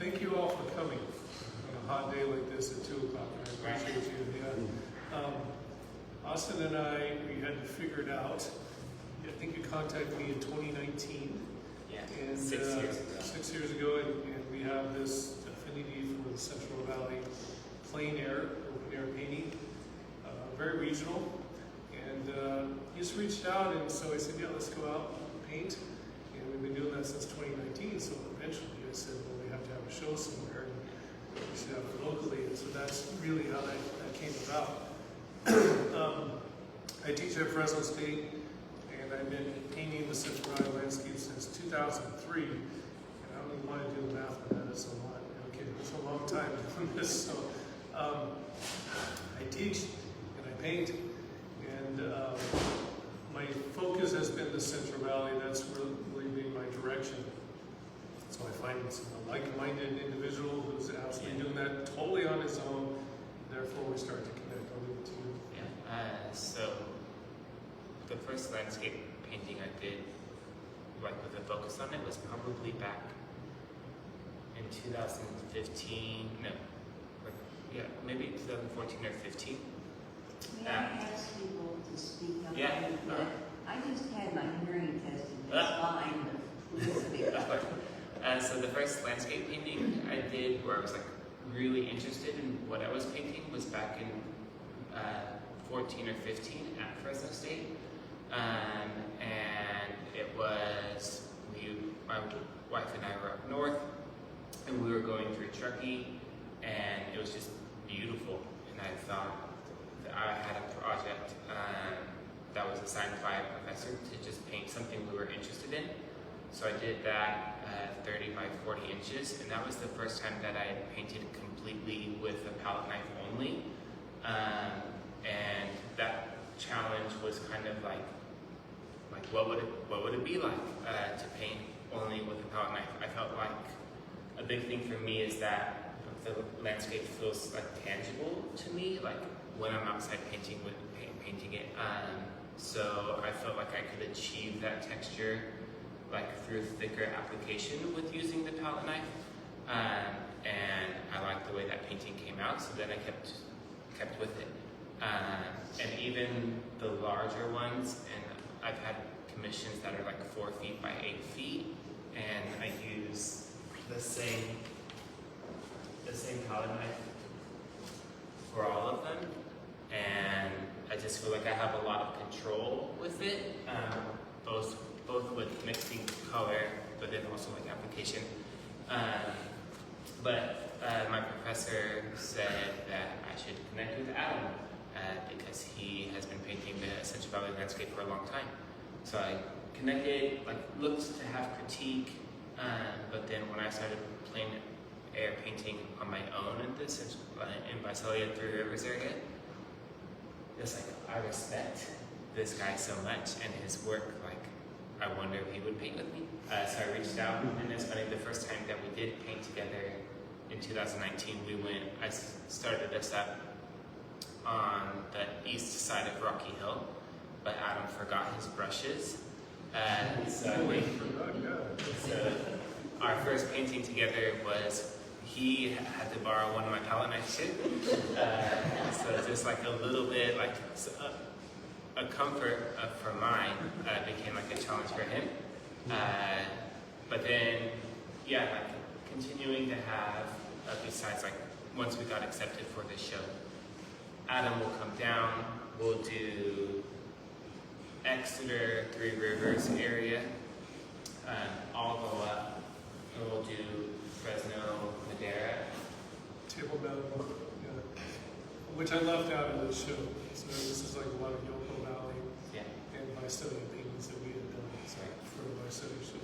thank you all for coming on a hot day like this at 2 o'clock. I appreciate you. Yeah. Austin and I, we had to figure it out. I think you contacted me in 2019. Yeah, and, 6 years ago. 6 years ago, and we have this affinity for the Central Valley plein air, open air painting, very regional. And he just reached out, and so I said, yeah, let's go out and paint. And we've been doing that since 2019, so eventually I said, well, we have to have a show somewhere, and we should have it locally. And so that's really how that came about. I teach at Fresno State, and I've been painting the Central Valley landscape since 2003. And I don't even want to do the math on that, it's a lot. Okay, it's a long time doing this. So I teach and I paint, and my focus has been the Central Valley. That's really been my direction. So I find a like-minded individual who's absolutely doing that totally on his own. Therefore, we start to connect. I'll leave it to you. Yeah. So the first landscape painting I did, like with a focus on it, was probably back in 2015. No, yeah, maybe 2014 or 15. May I ask people to speak up? Yeah. I just had my hearing tested. It's fine, but please speak up. So the first landscape painting I did, where I was like really interested in what I was painting, was back in 14 or 15 at Fresno State, and it was my wife and I were up north, and we were going through Truckee, and it was just beautiful. And I thought that I had a project that was assigned by a professor to just paint something we were interested in. So I did that 30 by 40 inches, and that was the first time that I had painted completely with a palette knife only. And that challenge was kind of like what would it be like to paint only with a palette knife? I felt like a big thing for me is that the landscape feels like tangible to me, like when I'm outside painting it. So I felt like I could achieve that texture like through thicker application with using the palette knife, and I liked the way that painting came out, so then I kept with it. And even the larger ones, and I've had commissions that are like 4 feet by 8 feet, and I use the same palette knife for all of them, and I just feel like I have a lot of control with it, both with mixing color, but then also like application. But my professor said that I should connect with Adam because he has been painting the Central Valley landscape for a long time. So I connected, like looked to have critique, but then when I started plein air painting on my own in Visalia, Three Rivers area, it's like I respect this guy so much and his work. Like I wonder if he would paint with me. So I reached out, and it's funny, the first time that we did paint together in 2019, I started us up on the east side of Rocky Hill, but Adam forgot his brushes. So our first painting together was, he had to borrow one of my palette knives too. So just like a little bit, like a comfort for mine became like a challenge for him. But then, yeah, like continuing to have, besides like once we got accepted for this show, Adam will come down, we'll do Exeter, Three Rivers area, I'll go up, and we'll do Fresno, Madera. Table Mountain, yeah. Which I left out of the show. So this is like a lot of Yoko Valley and Visalia paintings that we had done for the Visalia show.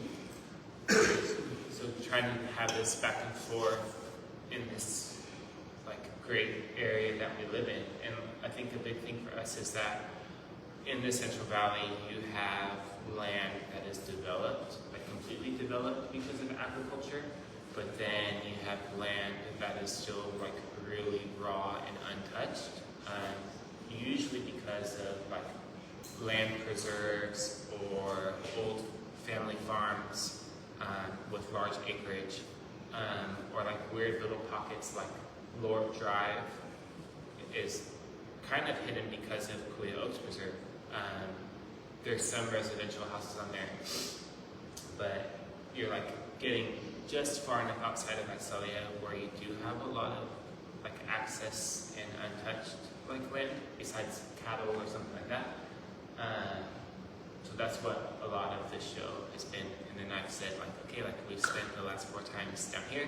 So trying to have this back and forth in this like great area that we live in. And I think a big thing for us is that in the Central Valley you have land that is developed, like completely developed because of agriculture, but then you have land that is still like really raw and untouched, usually because of like land preserves or old family farms with large acreage, or like weird little pockets, like Lord Drive is kind of hidden because of Kuya Oaks Preserve. There's some residential houses on there, but you're like getting just far enough outside of Visalia where you do have a lot of like access and untouched like land besides cattle or something like that. So that's what a lot of this show has been. And then I've said like, okay, like we've spent the last 4 times down here.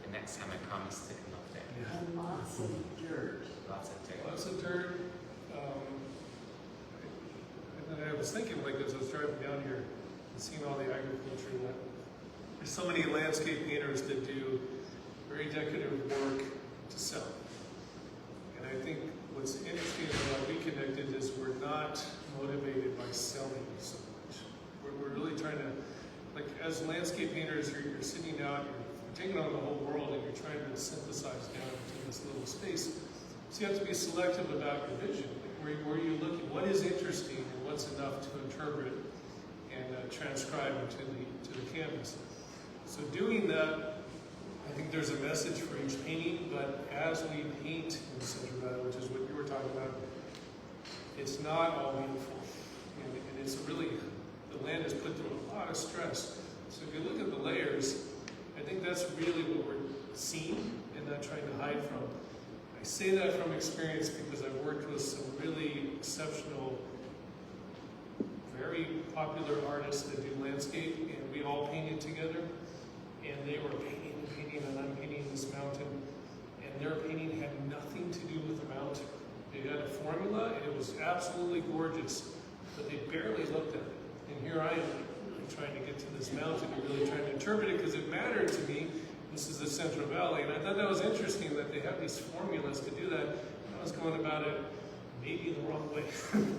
The next time I promise to come up there. Yeah. And lots of dirt. Lots of dirt. Lots of dirt. And I was thinking, like, as I was driving down here and seeing all the agriculture, that there's so many landscape painters that do very decorative work to sell. And I think what's interesting about We Connected is we're not motivated by selling so much. We're really trying to, like, as landscape painters, you're sitting out, you're taking on the whole world, and you're trying to synthesize down into this little space. So you have to be selective about your vision. Like, where you're looking, what is interesting and what's enough to interpret and transcribe into the canvas. So doing that, I think there's a message for each painting, but as we paint in Central Valley, which is what you were talking about, it's not all beautiful. And it's really, the land is put through a lot of stress. So if you look at the layers, I think that's really what we're seeing and not trying to hide from. I say that from experience because I've worked with some really exceptional, very popular artists that do landscape, and we all painted together. And they were painting and painting, and I'm painting this mountain, and their painting had nothing to do with the mountain. They had a formula, and it was absolutely gorgeous, but they barely looked at it. And here I am, really trying to get to this mountain and really trying to interpret it because it mattered to me. This is the Central Valley, and I thought that was interesting that they have these formulas to do that. And I was going about it maybe the wrong way,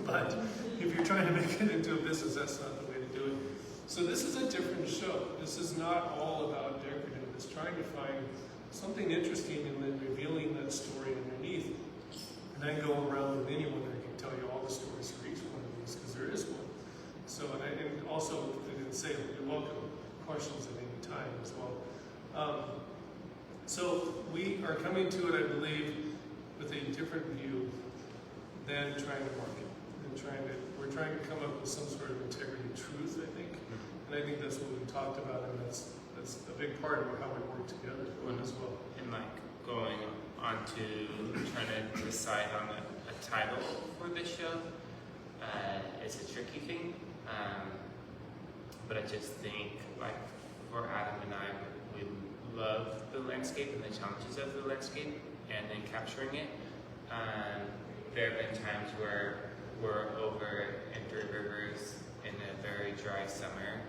but if you're trying to make it into a business, that's not the way to do it. So this is a different show. This is not all about decorative. It's trying to find something interesting and then revealing that story underneath. And I go around with anyone that can tell you all the stories for each one of these, because there is one. So, and also, I didn't say, you're welcome questions at any time as well. So we are coming to it, I believe, with a different view than trying to market. We're trying to come up with some sort of integrity truth, I think. And I think that's what we talked about, and that's a big part of how we work together as well. And like going on to trying to decide on a title for this show is a tricky thing. But I just think like for Adam and I, we love the landscape and the challenges of the landscape and then capturing it. There have been times where we're over in Three Rivers in a very dry summer,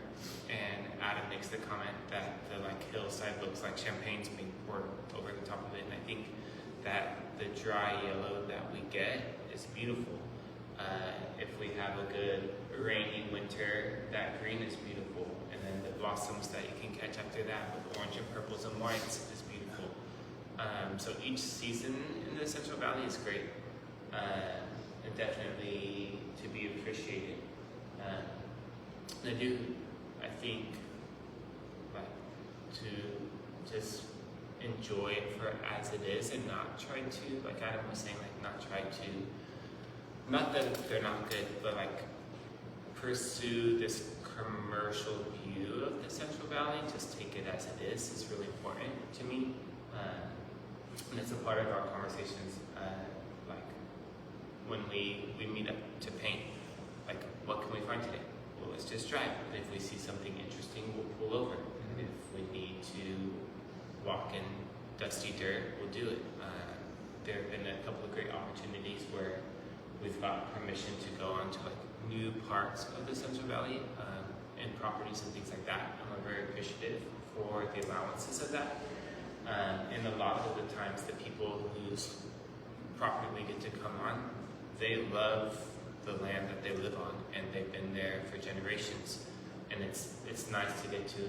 and Adam makes the comment that the like hillside looks like champagne's being poured over the top of it. And I think that the dry yellow that we get is beautiful. If we have a good rainy winter, that green is beautiful, and then the blossoms that you can catch after that with orange and purples and whites is beautiful. So each season in the Central Valley is great, and definitely to be appreciated. I think, like, to just enjoy it for as it is and not try to, like Adam was saying, like not try to, not that they're not good, but like pursue this commercial view of the Central Valley, just take it as it is really important to me. And it's a part of our conversations, like when we meet up to paint, like what can we find today? Well, let's just drive. If we see something interesting, we'll pull over. If we need to walk in dusty dirt, we'll do it. There have been a couple of great opportunities where we've got permission to go onto like new parts of the Central Valley and properties and things like that. And we're very appreciative for the allowances of that. And a lot of the times the people whose property we get to come on, they love the land that they live on, and they've been there for generations. And it's nice to get to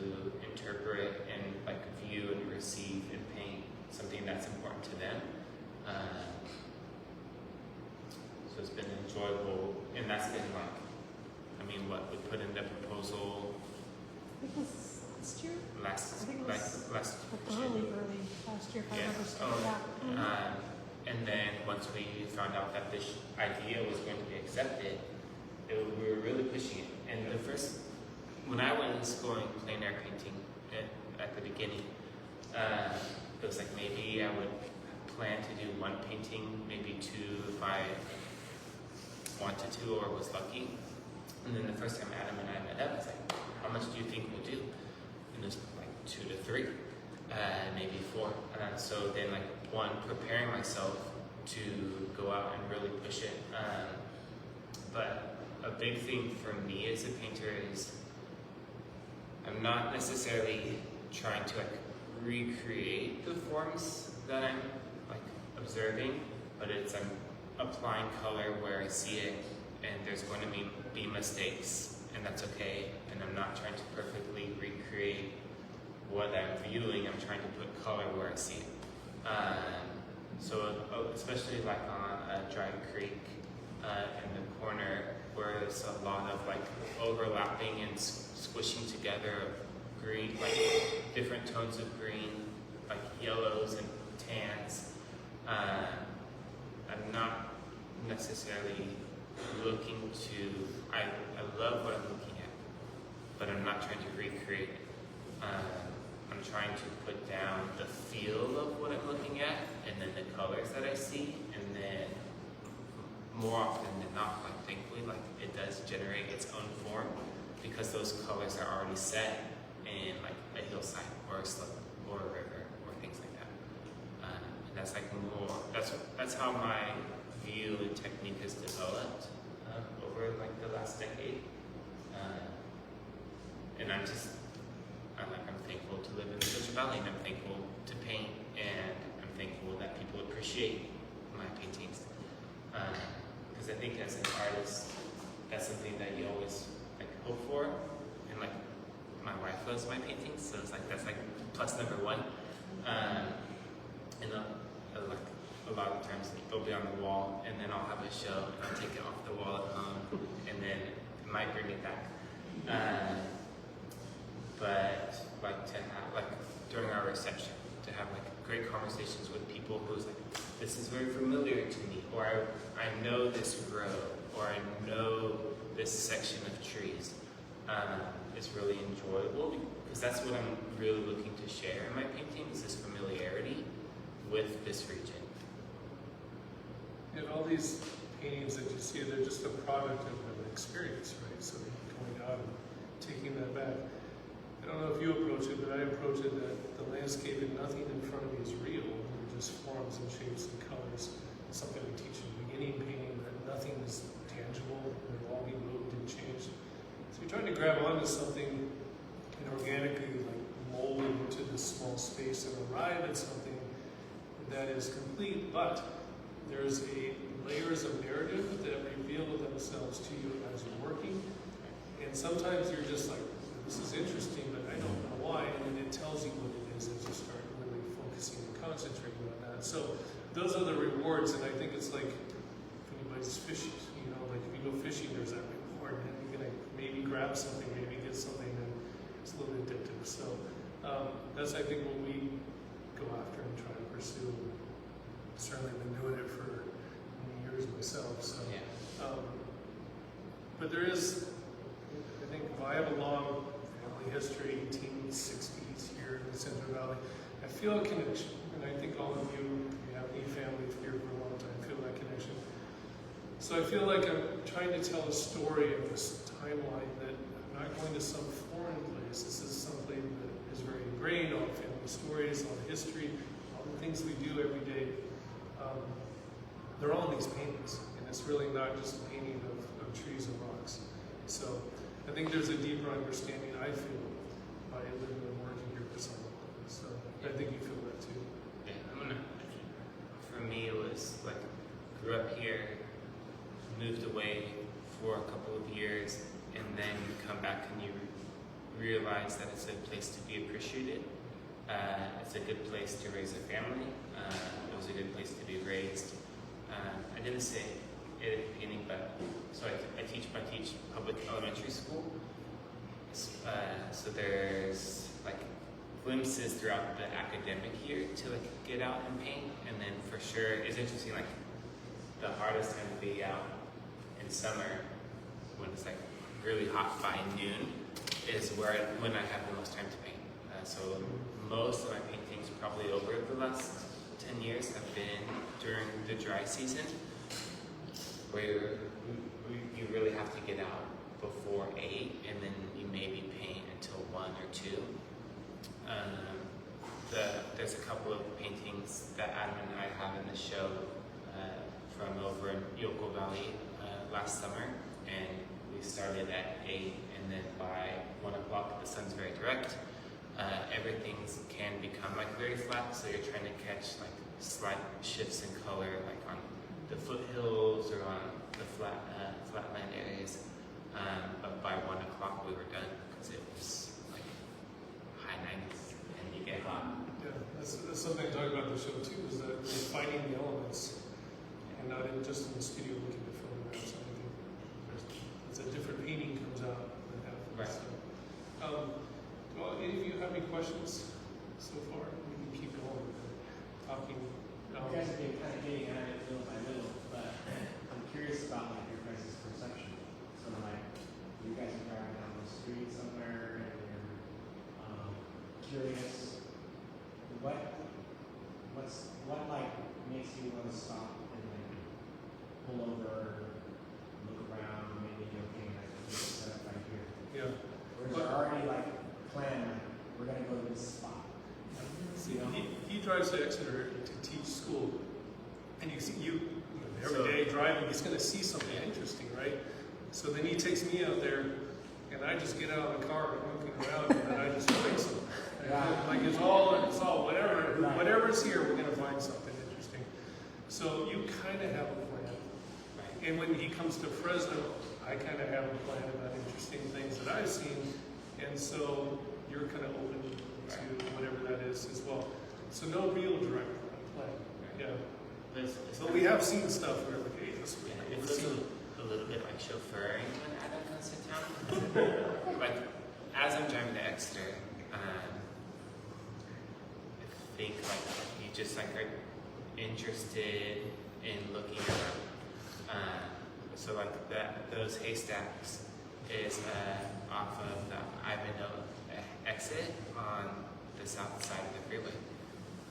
interpret and like view and receive and paint something that's important to them. So it's been enjoyable, and that's been like, I mean, what we put in the proposal I think it was last year. last I think it was last early. last year, if I Yeah. remember saying that. And then once we found out that this idea was going to be accepted, we were really pushing it. And the first, when I was going plein air painting at the beginning, it was like maybe I would plan to do one painting, maybe two if I wanted to or was lucky. And then the first time Adam and I met up, I was like, how much do you think we'll do? And it was like 2 to 3, maybe 4. So then like one, preparing myself to go out and really push it. But a big thing for me as a painter is I'm not necessarily trying to like recreate the forms that I'm like observing, but it's I'm applying color where I see it, and there's going to be mistakes, and that's okay. And I'm not trying to perfectly recreate what I'm viewing. I'm trying to put color where I see it. So especially like on Dry Creek in the corner, where there's a lot of like overlapping and squishing together of green, like different tones of green, like yellows and tans. I'm not necessarily looking to, I love what I'm looking at, but I'm not trying to recreate it. I'm trying to put down the feel of what I'm looking at, and then the colors that I see, and then more often than not, like thankfully, like it does generate its own form because those colors are already set in like a hillside or a slope or a river or things like that. And that's like more, that's how my view and technique has developed over like the last decade. And I'm thankful to live in the Central Valley, and I'm thankful to paint, and I'm thankful that people appreciate my paintings. Because I think as an artist, that's something that you always like hope for, and like my wife loves my paintings, so it's like that's like plus number 1. And like a lot of times they'll be on the wall, and then I'll have a show, and I'll take it off the wall at home, and then I might bring it back. But like to have like during our reception, to have like great conversations with people who's like, this is very familiar to me, or I know this row, or I know this section of trees. It's really enjoyable because that's what I'm really looking to share in my paintings, this familiarity with this region. And all these paintings that you see, they're just a product of an experience, right? So going out and taking that back. I don't know if you approach it, but I approach it that the landscape and nothing in front of me is real. They're just forms and shapes and colors. It's something we teach in beginning painting, that nothing is tangible, it'll all be moved and changed. So you're trying to grab onto something and organically like mold it into this small space and arrive at something that is complete, but there's layers of narrative that reveal themselves to you as you're working. And sometimes you're just like, this is interesting, but I don't know why, and then it tells you what it is as you start really focusing and concentrating on that. So those are the rewards, and I think it's like if anybody's fishing, you know, like if you go fishing, there's that reward, and you're gonna maybe grab something, maybe get something, and it's a little addictive. So that's I think what we go after and try to pursue. Certainly been doing it for many years myself. So, Yeah. But there is, I think, I have a long family history, 1860s here in the Central Valley. I feel a connection, and I think all of you, if you have any family here for a long time, feel that connection. So I feel like I'm trying to tell a story of this timeline that I'm not going to some foreign place. This is something that is very ingrained, all family stories, all history, all the things we do every day. They're all in these paintings, and it's really not just a painting of trees and rocks. So I think there's a deeper understanding, I feel, by living and working here for so long. So I think you feel that too. Yeah, for me, it was like, grew up here, moved away for a couple of years, and then you come back and you realize that it's a place to be appreciated. It's a good place to raise a family. It was a good place to be raised. I didn't say it at the beginning, but so I teach public elementary school. So there's like glimpses throughout the academic year to like get out and paint, and then for sure it's interesting, like the hardest time to be out in summer when it's like really hot by noon is when I have the most time to paint. So most of my paintings probably over the last 10 years have been during the dry season, where you really have to get out before 8, and then you maybe paint until 1 or 2. There's a couple of paintings that Adam and I have in the show from over in Yoko Valley last summer, and we started at 8, and then by 1 o'clock the sun's very direct. Everything can become like very flat, so you're trying to catch like slight shifts in color, like on the foothills or on the flatland areas. But by 1 o'clock we were done because it was like high 90s and you get hot. Yeah, that's something I talk about in the show too, is that you're finding the elements and not just in the studio looking at photographs. I think it's a different painting comes out than happens. Right. So, well, any of you have any questions so far? We can keep going talking. You guys have been kind of getting at it little by little, but I'm curious about like your guys' perception. So like, you guys are driving down the street somewhere and you're curious. What like makes you want to stop and like pull over, look around, maybe okay, I can set up right here. Yeah. Or is there already like plan, like, we're gonna go to this spot? See, he drives to Exeter to teach school, and you see every day driving, he's going to see something interesting, right? So then he takes me out there, and I just get out of the car and looking around, and then I just fix them. Yeah. Like it's all whatever's here, we're going to find something interesting. So you kind of have a plan, and when he comes to Fresno, I kind of have a plan about interesting things that I've seen, and so you're kind of open to whatever that is as well. So no real direct plan. Yeah. But we have seen stuff where like, hey, this It feels a little bit like chauffeuring when Adam comes to town. Like, as I'm driving to Exeter, I think like you just like are interested in looking around. So like those haystacks is off of the Ivanhoe exit on the south side of the freeway.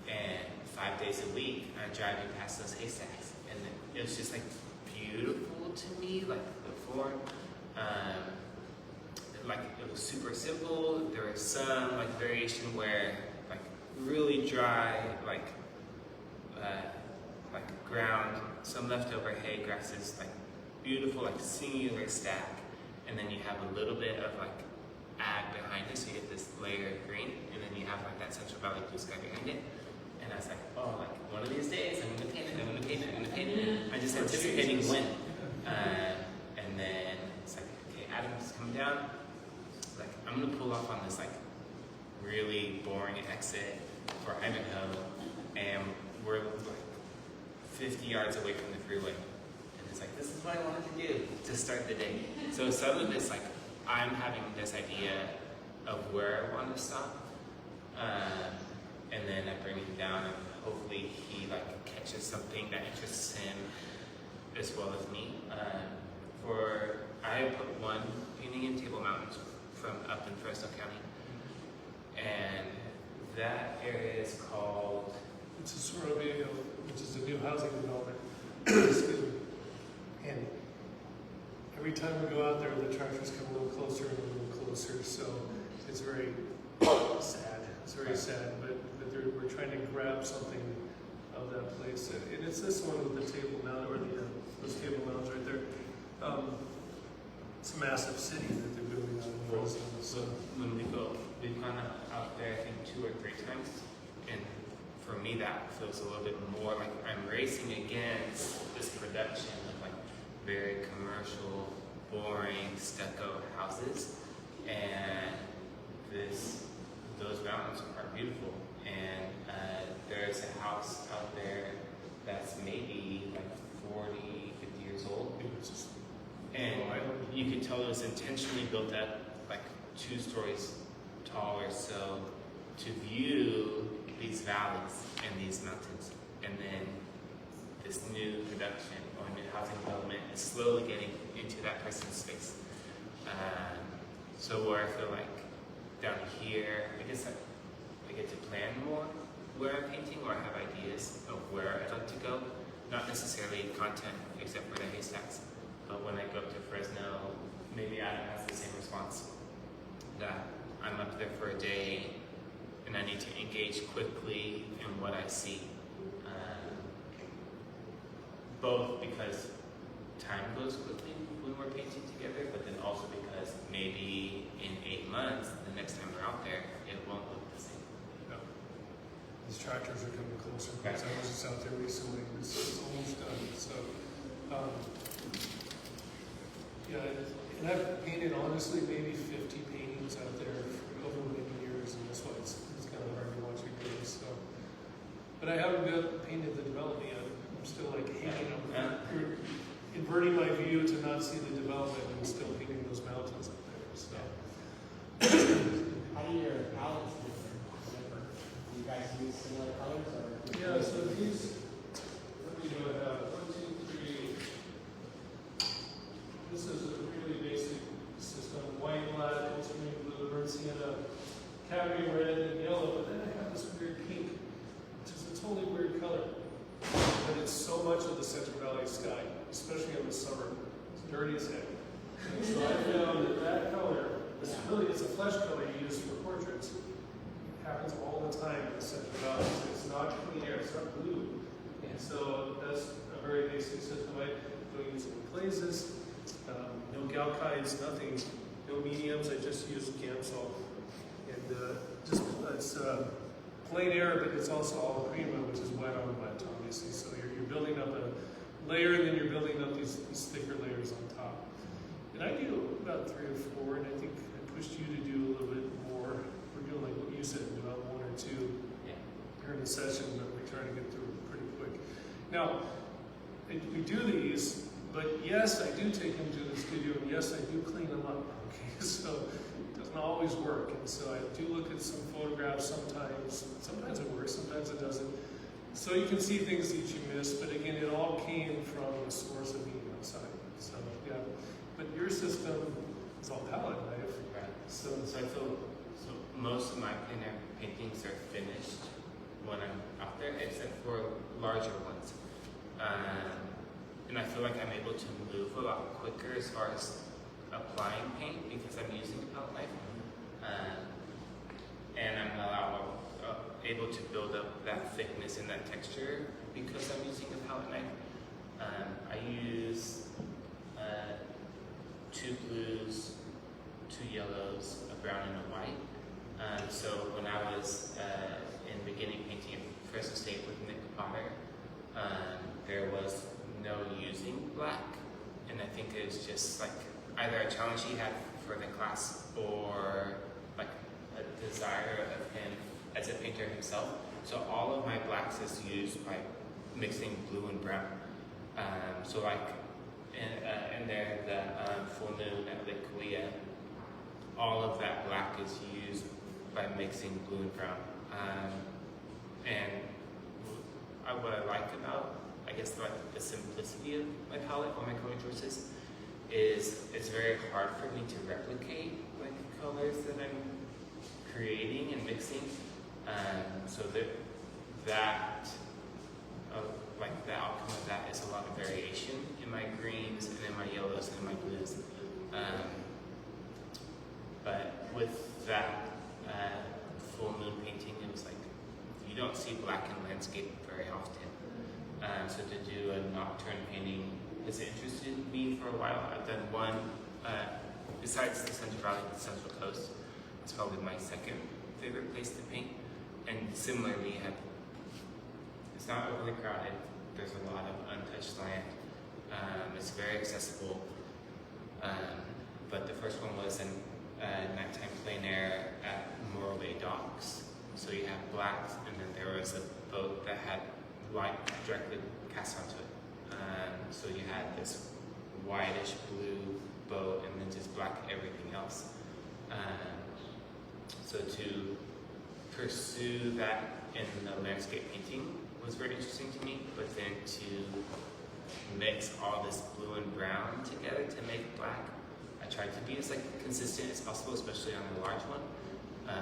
And 5 days a week, I'm driving past those haystacks, and it was just like beautiful to me. Like before, like it was super simple. There was some like variation where like really dry, like ground, some leftover hay grasses, like beautiful, like singular stack, and then you have a little bit of like ag behind it, so you get this layer of green, and then you have like that Central Valley blue sky behind it. And I was like, oh, like one of these days I'm gonna paint it, I'm gonna paint it, I'm gonna paint it. I'm just anticipating when. And then it's like, okay, Adam's coming down. Like, I'm gonna pull off on this like really boring exit for Ivanhoe, and we're like 50 yards away from the freeway. And it's like, this is what I wanted to do to start the day. So some of this, like, I'm having this idea of where I want to stop. And then I bring him down, and hopefully he like catches something that interests him as well as me. I put one painting in Table Mountains from up in Fresno County, and that area is called. It's a Sorobio, which is a new housing development. Excuse me. And every time we go out there, the tractors come a little closer and a little closer, so it's very sad. It's very sad, but we're trying to grab something of that place. And it's this one with the Table Mountain, or those Table Mountains right there. It's a massive city that they're building out in Fresno. So when we go, we've gone out there I think 2 or 3 times, and for me that feels a little bit more like I'm racing against this production of like very commercial, boring, stucco houses, and those mountains are beautiful. And there's a house out there that's maybe like 40, 50 years old. And you could tell it was intentionally built up like 2 stories tall or so, to view these valleys and these mountains, and then this new production or new housing development is slowly getting into that person's space. So where I feel like down here, I guess I get to plan more where I'm painting or have ideas of where I'd like to go. Not necessarily content, except for the haystacks. But when I go up to Fresno, maybe Adam has the same response. That I'm up there for a day and I need to engage quickly in what I see. Both because time goes quickly when we're painting together, but then also because maybe in 8 months, the next time we're out there, it won't look the same. Yeah. These tractors are coming closer. Because I was just out there recently. It's almost done. So, yeah, and I've painted honestly maybe 50 paintings out there for over many years, and that's why it's kind of hard to watch again. So, but I haven't painted the development yet. I'm still like hanging on, inverting my view to not see the development and still painting those mountains up there. So, How do your palettes differ? Do you guys use similar colors or? yeah, so these, what do I have? 1, 2, 3. This is a really basic system: white, black, ultramarine blue, burnt sienna, cadmium red, and yellow. But then I have this weird pink, which is a totally weird color. But it's so much of the Central Valley sky, especially in the summer. It's dirty as heck. And so I found that color, it's a flesh color you use for portraits. It happens all the time in the Central Valley. It's not clean air, it's not blue. And so that's a very basic system. I don't use any glazes, no galkides, nothing, no mediums. I just use Gamsol. And just, it's plain air, but it's also all prima, which is wet on wet, obviously. So you're building up a layer, and then you're building up these thicker layers on top. And I do about 3 or 4, and I think I pushed you to do a little bit more. We're doing like what you said, about 1 or 2 during the session, but we're trying to get through it pretty quick. Now, we do these, but yes, I do take them to the studio, and yes, I do clean them up. Okay, so it doesn't always work, and so I do look at some photographs sometimes. Sometimes it works, sometimes it doesn't. So you can see things that you miss, but again, it all came from the source of being outside. So yeah, but your system is all palette knife. Right. So I feel most of my plein air paintings are finished when I'm out there, except for larger ones. And I feel like I'm able to move a lot quicker as far as applying paint because I'm using a palette knife. And I'm able to build up that thickness and that texture because I'm using a palette knife. I use 2 blues, 2 yellows, a brown, and a white. So when I was in beginning painting at Fresno State with Nick Potter, there was no using black, and I think it was just like either a challenge he had for the class or like a desire of him as a painter himself. So all of my blacks is used by mixing blue and brown. So like in there, the full moon at Lake Kauai, all of that black is used by mixing blue and brown. And what I like about, I guess, like the simplicity of my palette or my color choices is it's very hard for me to replicate like colors that I'm creating and mixing. So that like the outcome of that is a lot of variation in my greens and in my yellows and in my blues. But with that full moon painting, it was like you don't see black in landscape very often. So to do a nocturne painting has interested me for a while. I've done one, besides the Central Valley, the Central Coast. It's probably my second favorite place to paint. And similarly, it's not overly crowded. There's a lot of untouched land. It's very accessible. But the first one was in nighttime plein air at Morro Bay Docks. So you have blacks, and then there was a boat that had white directly cast onto it. So you had this whitish blue boat, and then just black everything else. So to pursue that in the landscape painting was very interesting to me, but then to mix all this blue and brown together to make black, I tried to be as like consistent as possible, especially on the large one.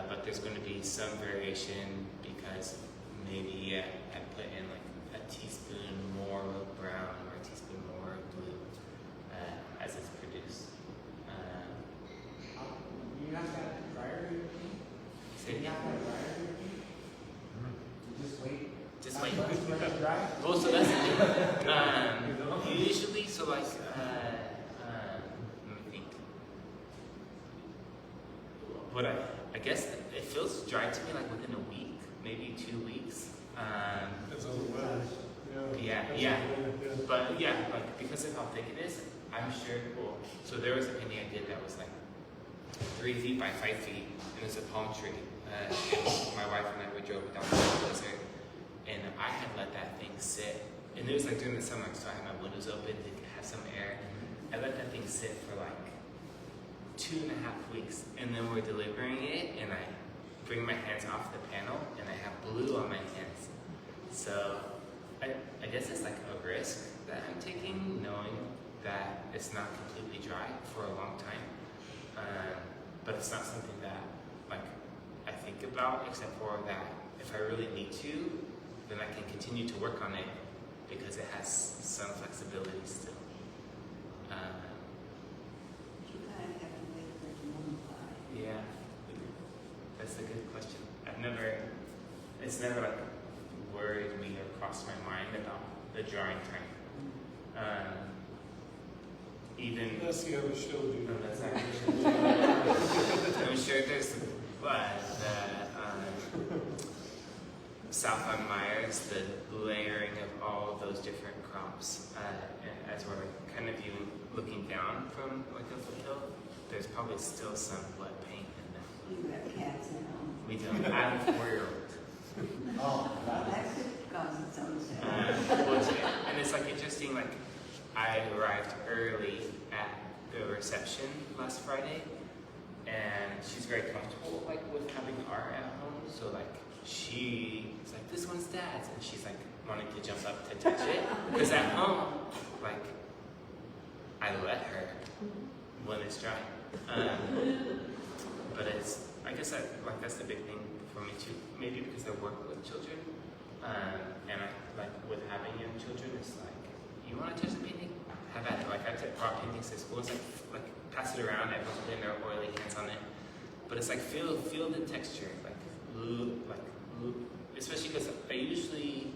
But there's going to be some variation because maybe I put in like a teaspoon more of brown or a teaspoon more of blue as it's produced. You have got a dryer in your paint? Say it You again? have got a dryer in your paint? You just wait. Just wait. Let it dry. Well, so that's the thing. Usually, so like, let me think. What I guess it feels dry to me like within a week, maybe 2 weeks. That's all the weather. Yeah, That's yeah. all the weather, But yeah, like because of how thick it is, I'm sure. Well, so there was a painting I did that was like 3 feet by 5 feet, and it's a palm tree. And my wife and I we drove down the desert, and I had let that thing sit. And it was like during the summer, so I had my windows open to have some air. I let that thing sit for like 2.5 weeks, and then we're delivering it, and I bring my hands off the panel, and I have blue on my hands. So I guess it's like a risk that I'm taking, knowing that it's not completely dry for a long time. But it's not something that like I think about, except for that if I really need to, then I can continue to work on it because it has some flexibility still. You kind of have to wait for it to multiply. Yeah, that's a good question. It's never like worried me or crossed my mind about the drawing time. Even Let's see how it showed you. no, that's actually I'm sure there's South on Myers, the layering of all of those different crops, and as we're kind of looking down from like a foothill, there's probably still some wet paint in there. You have cats at home. We don't. I have a 4-year-old. Oh, That could cause its own set. And it's like interesting. Like I arrived early at the reception last Friday, and she's very comfortable like with having art at home. So like she's like, "This one's Dad's," and she's like wanting to jump up to touch it because at home, like I let her when it's dry. But it's I guess that's the big thing for me too. Maybe because I work with children, and I like with having young children, it's like you want to touch the painting, have at it. Like I brought paintings to school, it's like pass it around, everyone's putting their oily hands on it, but it's like feel the texture, like especially because I usually,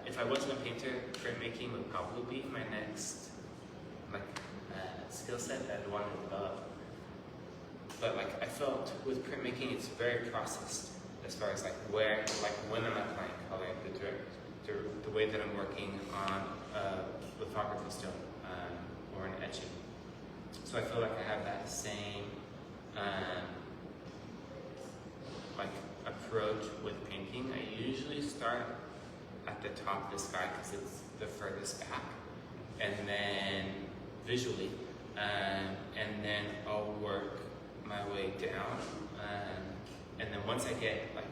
if I wasn't a painter, printmaking would probably be my next skill set that I'd want to develop. But like I felt with printmaking, it's very processed as far as like when I'm applying color, the way that I'm working on lithography stone or an etching. So I feel like I have that same like approach with painting. I usually start at the top of the sky because it's the furthest back, and then visually, and then I'll work my way down, and then once I get like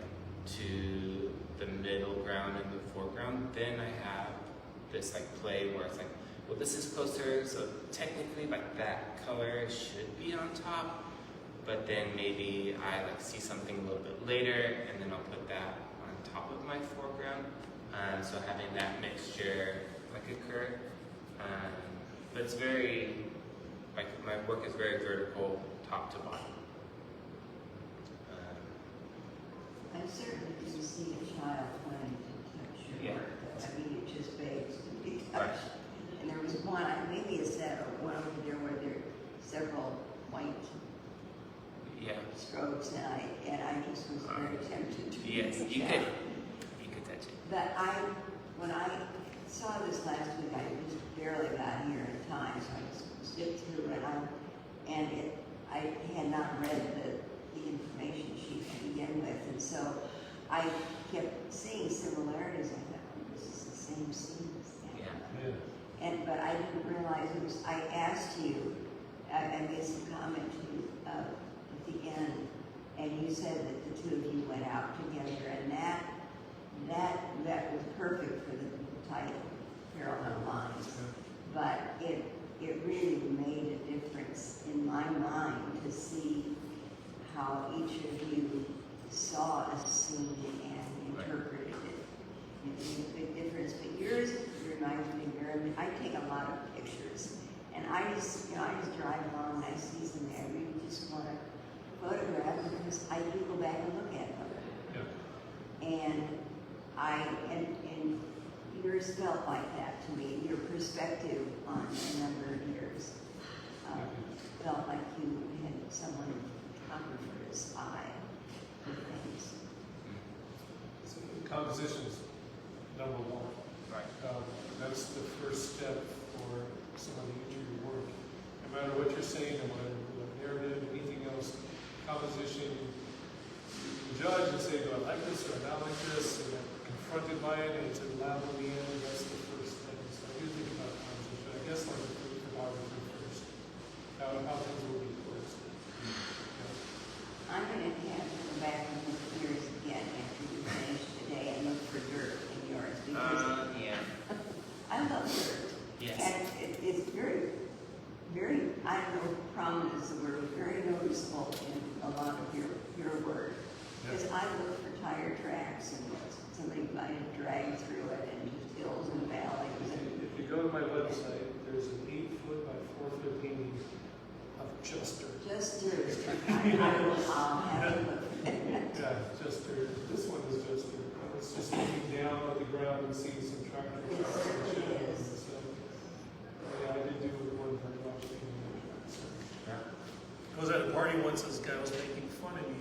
to the middle ground and the foreground, then I have this like play where it's like, well, this is closer, so technically like that color should be on top, but then maybe I like see something a little bit later, and then I'll put that on top of my foreground. So having that mixture like occur, but it's very like my work is very vertical, top to bottom. I certainly can see a child wanting to touch your Yeah. work. I mean, it just begs to be Right. touched. And there was one, maybe a set or one over there where there are several white Yeah. strokes, and I just was very tempted to Yes, reach you out. could touch it. But when I saw this last week, I just barely got here in time, so I just skipped through it. I had not read the information sheet to begin with, and so I kept seeing similarities. I thought, oh, this is the same scene as that. Yeah. But I didn't realize it was. I asked you. I made some comment to you at the end and you said that the two of you went out together, and that was perfect for the title, Parallel Lines. But it really made a difference in my mind to see how each of you saw a scene and interpreted it. It made a big difference. But yours reminds me very. I take a lot of pictures, and I just drive along and I see some there. I really just want to photograph them because I do go back and look at them. Yeah. And and yours felt like that to me. Your perspective on a number of years felt like you had someone photographer's eye for things. So composition's number one. Right. That's the first step for somebody to do your work. No matter what you're saying, no matter what narrative, anything else, composition, you judge and say, do I like this or not like this? And I'm confronted by it and it's allowed in the end. That's the first thing. So I do think about composition. I guess like the photography first. How things will be first. I'm going to have to go back and look at yours again after you finish today and look for dirt in yours because Yeah. I love dirt. Yes. And it's very, very, I don't know, prominent is the word, very noticeable in a lot of your work. Because I look for tire tracks and somebody might have dragged through it and just hills and valleys. And If you go to my website, there's an 8-foot by 4-foot painting of just dirt. just dirt. I'll have to look for that. Yeah, just dirt. This one is just dirt. It's just looking down at the ground and seeing some tractor It tracks and certainly shadows. is. So, yeah, I did do one very much painting of tracks. I was at a party once, this guy was making fun of me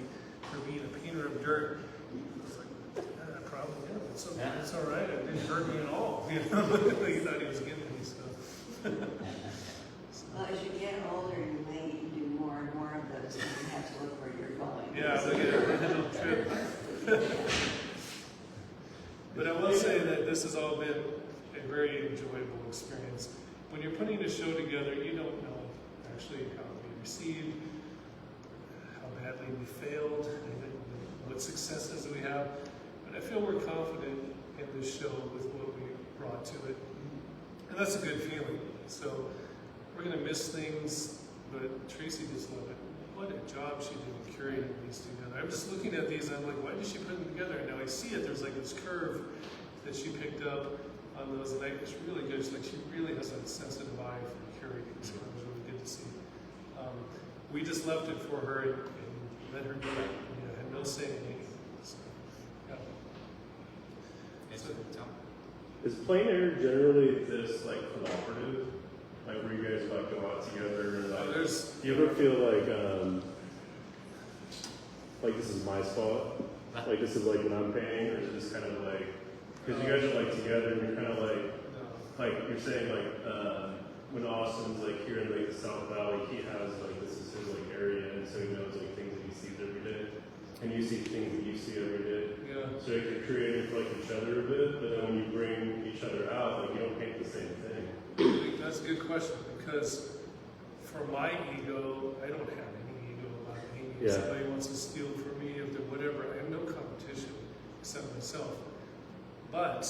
for being a painter of dirt. I was like, yeah, I probably am. It's okay. It's all right. It didn't hurt me at all. You know, he thought he was getting me, so. Well, as you get older, you may need to do more and more of those, and you have to look where you're going. Yeah, look at it, little trip. But I will say that this has all been a very enjoyable experience. When you're putting a show together, you don't know actually how we received, how badly we failed, and what successes we have. But I feel we're confident in this show with what we brought to it. And that's a good feeling. So we're going to miss things, but Tracy just loved it. What a job she did in curating these together. I was just looking at these and I'm like, why did she put them together? And now I see it. There's like this curve that she picked up on those, and it's really good. It's like she really has a sensitive eye for curating, so it was really good to see. We just left it for her and let her do it. You know, had no say in anything. So, yeah. It's So- Is plein air generally this like collaborative? Like where you guys like go out together and like there's do you ever feel like this is my spot? Like this is like when I'm painting, or is it just kind of like because you guys are like together and you're kind of like you're saying like when Austin's like here in like the South Valley, he has like this is his like area, and so he knows like things that he sees every day, and you see things that you see every day. yeah. So you're creating for like each other a bit, but then when you bring each other out, like you don't paint the same thing. That's a good question, because for my ego, I don't have any ego about painting. If Yeah. somebody wants to steal from me, if they're whatever, I have no competition except myself. But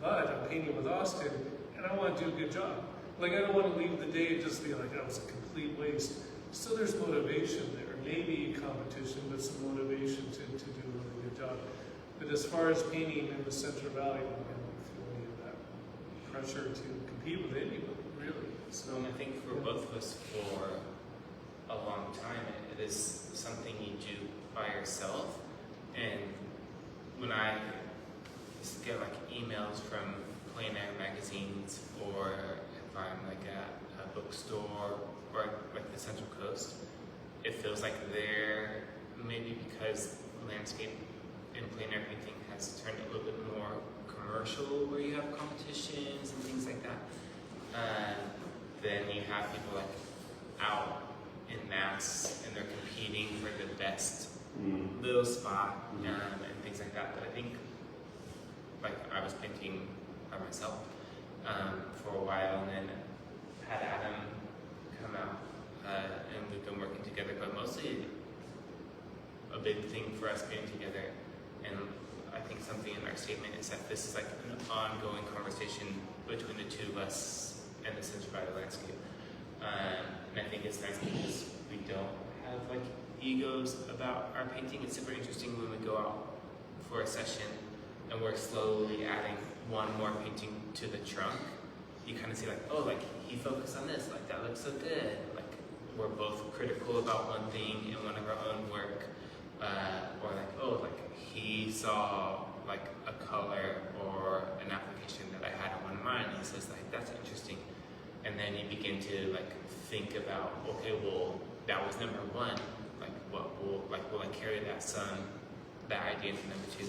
I'm painting with Austin, and I want to do a good job. Like, I don't want to leave the day and just be like, that was a complete waste. So there's motivation there. Maybe competition, but some motivation to do a really good job. But as far as painting in the Central Valley, I don't feel any of that pressure to compete with anybody, really. So, And I think for both of us, for a long time, it is something you do by yourself. And when I just get like emails from plein air magazines, or if I'm like at a bookstore or like the Central Coast, it feels like they're, maybe because landscape and plein air painting has turned a little bit more commercial, where you have competitions and things like that. Then you have people like out in mass and they're competing for the best little spot and things like that. But I think, like, I was painting by myself for a while, and then had Adam come out, and we've been working together. But mostly, a big thing for us painting together. And I think something in our statement is that this is like an ongoing conversation between the two of us and the Central Valley landscape. And I think it's nice because we don't have like egos about our painting. It's super interesting when we go out for a session and we're slowly adding one more painting to the trunk. You kind of see like, oh, like he focused on this, like that looks so good. Like we're both critical about one thing in one of our own work. Or like, oh, like he saw like a color or an application that I had on one of mine, and he says like, that's interesting. And then you begin to like think about, okay, well, that was number one. Like what will I carry that idea to number two?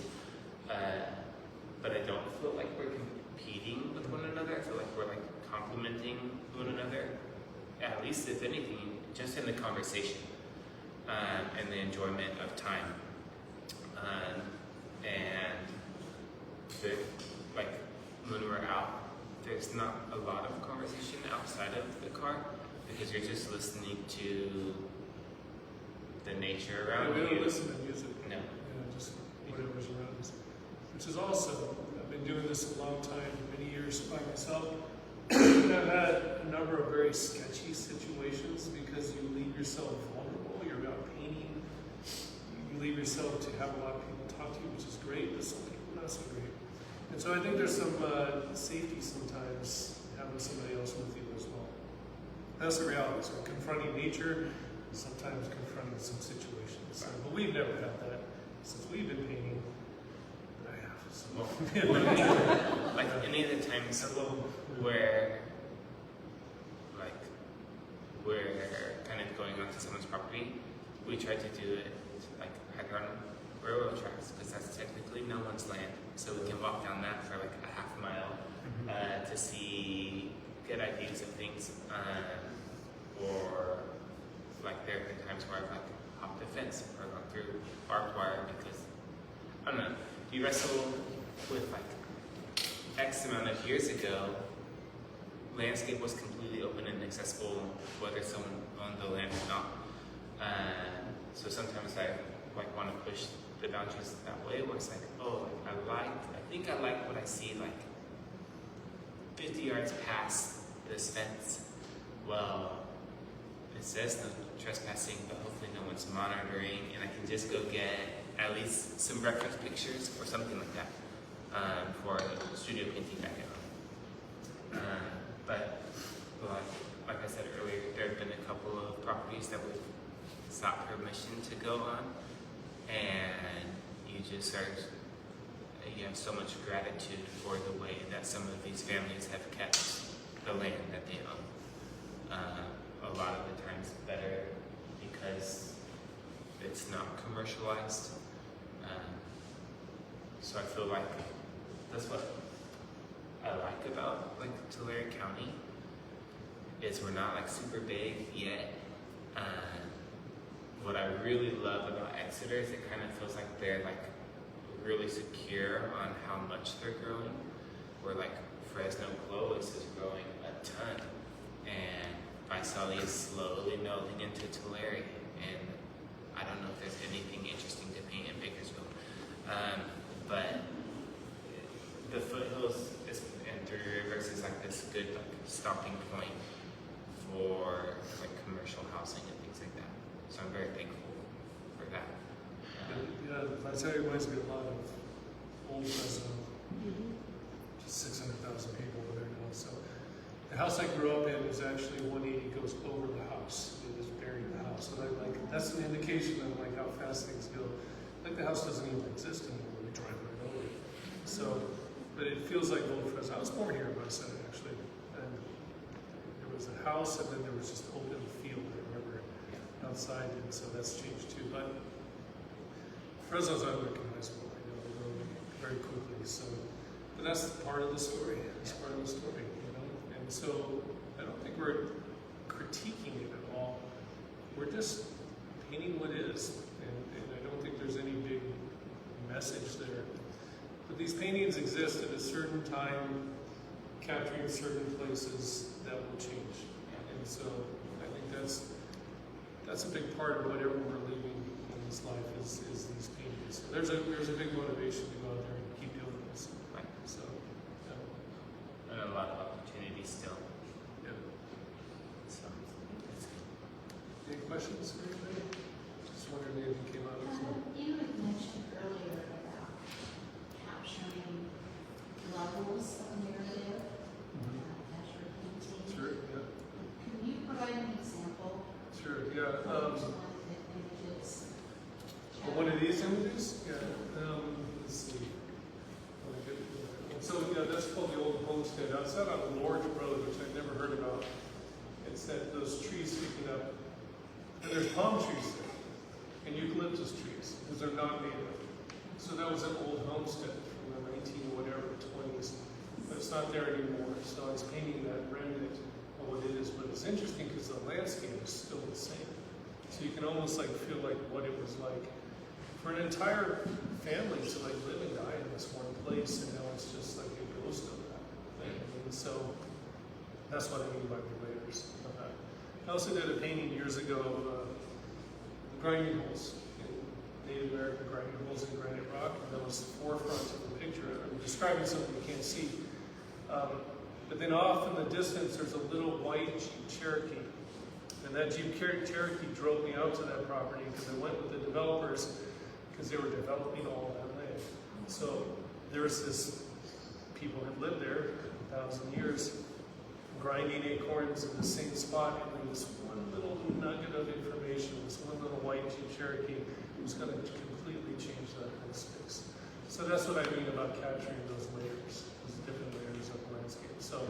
But I don't feel like we're competing with one another. I feel like we're like complementing one another. At least if anything, just in the conversation. And the enjoyment of time. And like when we're out, there's not a lot of conversation outside of the car because you're just listening to the nature around We you. don't listen to music. No. Just whatever's around us. Which is also, I've been doing this a long time, many years by myself. And I've had a number of very sketchy situations because you leave yourself vulnerable. You're out painting. You leave yourself to have a lot of people talk to you, which is great, but some people not so great. And so I think there's some safety sometimes having somebody else with you as well. That's the reality. So confronting nature, sometimes confronting some situations. So, but we've never had that since we've been painting. But I have. So. Like any of the times where like we're kind of going onto someone's property, we try to do it like either on railroad tracks because that's technically no one's land. So we can walk down that for like a half mile to see good ideas of things. Or like there have been times where I've like hopped a fence or gone through barbed wire because I don't know. You wrestle with like X amount of years ago, landscape was completely open and accessible whether someone owned the land or not. So sometimes I like want to push the boundaries that way where it's like, oh, I think I like what I see like 50 yards past this fence. Well, it says no trespassing, but hopefully no one's monitoring, and I can just go get at least some reference pictures or something like that for studio painting background. But like I said earlier, there have been a couple of properties that we've sought permission to go on, and you have so much gratitude for the way that some of these families have kept the land that they own. A lot of the times better because it's not commercialized. So I feel like that's what I like about like Tulare County is we're not like super big yet. What I really love about Exeter is it kind of feels like they're like really secure on how much they're growing. Where like Fresno Clovis is growing a ton, and Visalia is slowly melding into Tulare, and I don't know if there's anything interesting to paint in Bakersfield. But the foothills and Three Rivers is like this good like stopping point for like commercial housing and things like that. So I'm very thankful for that. Visalia reminds me a lot of old Fresno. Just 600,000 people over there now. So the house I grew up in is actually 180 goes over the house. It is buried in the house. So that's an indication of like how fast things go. Like the house doesn't even exist anymore. We drive right over it. So, but it feels like old Fresno. I was born here in Visalia actually, and there was a house, and then there was just open field. I remember outside, and so that's changed too. But Fresno's unrecognizable. They're growing very quickly. So, but that's part of the story. It's part of the story, And so I don't think we're critiquing it at all. We're just painting what is, and I don't think there's any big message there. But these paintings exist at a certain time, capturing certain places that will change. And so I think that's a big part of whatever we're leaving in his life is these paintings. So there's a big motivation to go out there and keep doing this. Right. So, yeah. And a lot of opportunities still. Yeah. So it's good. Any questions for anybody? Just wondering if you came out of some. You had mentioned earlier about capturing levels of narrative. That's your painting. Sure, yeah. Can you provide an example Sure, yeah. of one of the images? One of these images? Yeah. Let's see. So, yeah, that's called the Old Homestead. Outside on Lord Road, which I've never heard about. It's that those trees sticking up. And there's palm trees there. And eucalyptus trees, because they're not native. So that was an old homestead from the 20s. But it's not there anymore. So I was painting that remnant of what it is. But it's interesting because the landscape is still the same. So you can almost like feel like what it was like for an entire family to like live and die in this one place, and now it's just like a ghost of that. And so that's what I mean by the layers of that. I also did a painting years ago of the grinding holes, Native American grinding holes in granite rock, and that was the forefront of the picture. I'm describing something you can't see. But then off in the distance, there's a little white Jeep Cherokee. And that Jeep Cherokee drove me out to that property because I went with the developers because they were developing all of that land. So there's this, people had lived there for 1,000 years, grinding acorns in the same spot, and then this one little nugget of information, this one little white Jeep Cherokee, was going to completely change that whole space. So that's what I mean about capturing those layers, those different layers of landscape. So,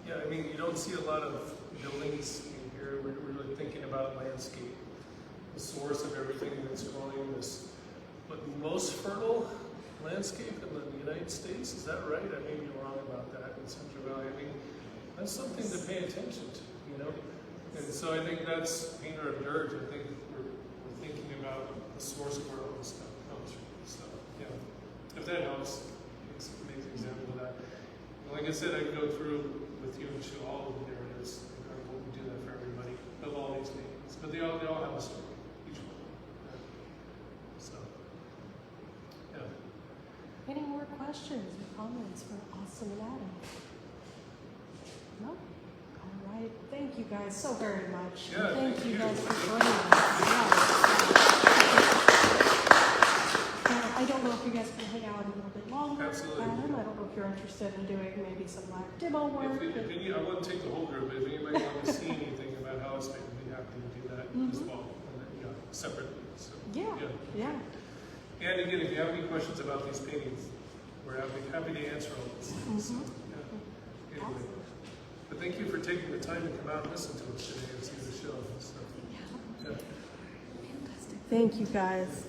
yeah, I mean, you don't see a lot of buildings in here. We're really thinking about landscape, the source of everything that's growing, this most fertile landscape in the United States. Is that right? I may be wrong about that in Central Valley. I mean, that's something to pay attention to, you know? And so I think that's painter of dirt. I think we're thinking about the source of where all this stuff comes from. So, yeah, if that helps, it's an example of that. And like I said, I can go through with you and show all of the narratives. I won't do that for everybody of all these paintings, but they all have a story, each one. Yeah. So, yeah. Any more questions or comments for Austin and Adam? No? All right. Thank you guys so very much. Yeah, thank you you. guys for joining us. I don't know if you guys can hang out a little bit longer. Absolutely. Adam, I don't know if you're interested in doing maybe some live demo work. I wouldn't take the whole group, but if anybody wants to see anything about how it's made, I'd be happy to do that as well, and then, yeah, separately. So, Yeah. And again, if you have any questions about these paintings, we're happy to answer all those things. So, yeah. Anyway. But thank you for taking the time to come out and listen to us today and see the show. So, yeah. Thank you guys.